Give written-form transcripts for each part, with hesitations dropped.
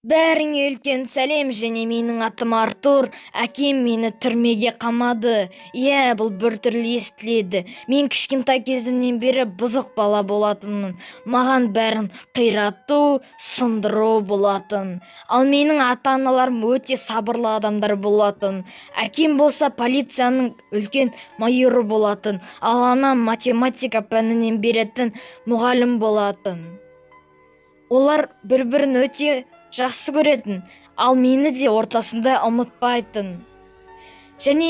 Бәріңе үлкен сәлем, және менің атым Артур. Әкем мені түрмеге қамады. Бұл біртүрлі естіледі. Мен кішкентай кезімнен бері бұзық бала болатынмын. Маған бәрін қирату, сындыру болатын. Ал менің ата-аналарым өте сабырлы адамдар болатын. Әкем болса полицияның үлкен майоры болатын. Ал анам математика пәнінен беретін мұғалім болатын. Олар бір-бірін өте жақсы көретін, ал мені де ортасында ұмытпайтын. Және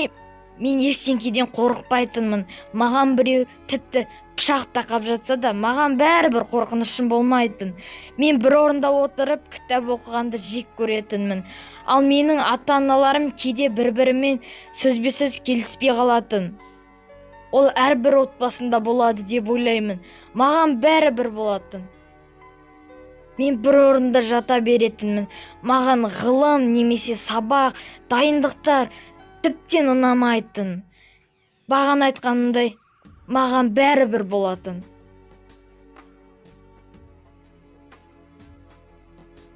мен ештеңеден қорықпайтынмын. Маған біреу тіпті пышақ тақап жатса да, маған бәрібір қорқынышым болмайтын. Мен бір орында отырып кітап оқығанды жек көретінмін. Ал менің ата-аналарым кейде бір-бірімен сөзбе-сөз келіспей қалатын. Ол әрбір отбасында болады деп ойлаймын. Маған бәрібір болатын. Мен бір орында жата беретінмін. Маған ғылым немесе сабақ, дайындықтар тіптен ұнамайтын. Баған айтқанымдай, маған бәрібір болатын.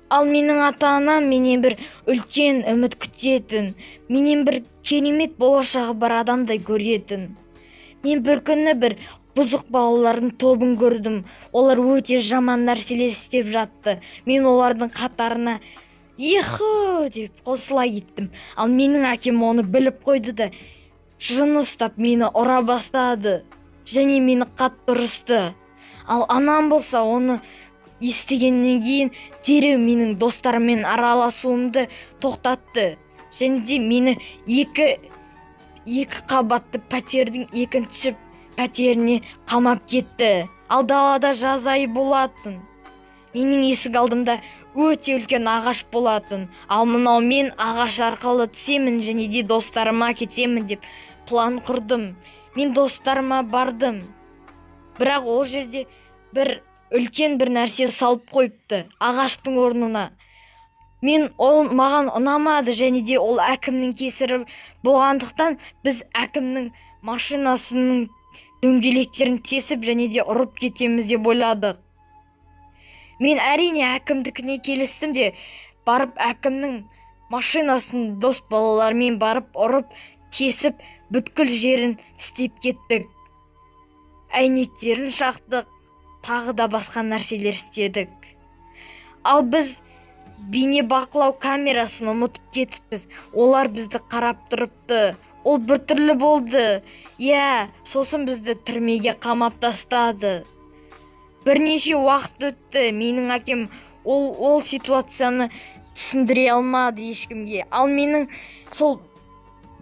Ал менің ата-анам менен бір үлкен үміт күтетін, менен бір керемет болашағы бар адамдай көретін. Мен бір күні бір бұзық балалардың тобын көрдім. Олар өте жаман нәрселер істеп жатты. Мен олардың қатарына еху деп қосыла кеттім. Ал менің әкем оны біліп қойды да жын ұстап мені ұра бастады. Және мені қатты ұрысты. Ал анам болса оны естігеннен кейін дереу менің достарыммен араласуымды тоқтатты. Және де мені екі қабатты пәтердің екінші пәтеріне қамап кетті. Ал далада жаз айы болатын. Менің есік алдымда өте үлкен ағаш болатын. Ал мынау мен ағаш арқылы түсемін және де достарыма кетемін деп план құрдым. Мен достарыма бардым. Бірақ ол жерде бір үлкен бір нәрсе салып қойыпты ағаштың орнына. Ол маған ұнамады және де ол әкімнің кесірі болғандықтан біз әкімнің машинасының дөңгелектерін тесіп және де ұрып кетеміз деп ойладық. Мен әрине әкімдікіне келістім де барып әкімнің машинасын дос балалармен барып ұрып тесіп бүткіл жерін істеп кеттік. Әйнектерін шақтық, тағы да басқа нәрселер істедік. Ал біз бейнебақылау камерасын ұмытып кетіппіз. Олар бізді қарап тұрыпты. Ол біртүрлі болды. Сосын бізді түрмеге қамап тастады. Бірнеше уақыт өтті. Менің әкем ол ситуацияны түсіндіре алмады ешкімге. Ал менің сол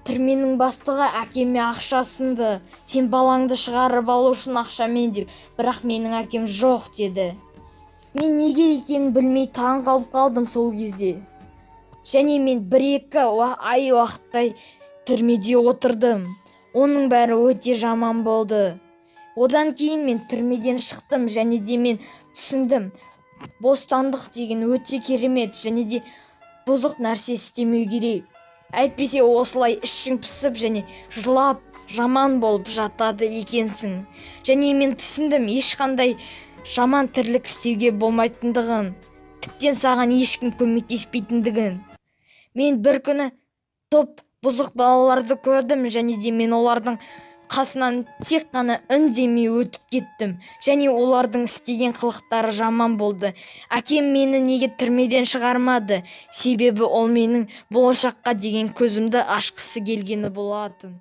түрменің бастығы әкеме ақша ұсынды. Сен балаңды шығарып алу үшін ақшамен деп. Бірақ менің әкем жоқ деді. Мен неге екенін білмей таң қалып қалдым сол кезде. Және мен 1-2 ай уақыттай түрмеде отырдым. Оның бәрі өте жаман болды. Одан кейін мен түрмеден шықтым және де мен түсіндім. Бостандық деген өте керемет және де бұзық нәрсе істемеу керек. Әйтпесе осылай ішің пысып және жылап жаман болып жатады екенсің. Және мен түсіндім ешқандай жаман тірлік істеуге болмайтындығын, тіптен саған ешкім көмектеспейтіндігін. Мен бір күні топ бұзық балаларды көрдім және де мен олардың қасынан тек қана үндемей өтіп кеттім. Және олардың істеген қылықтары жаман болды. Әкем мені неге түрмеден шығармады? Себебі ол менің болашаққа деген көзімді ашқысы келгені болатын.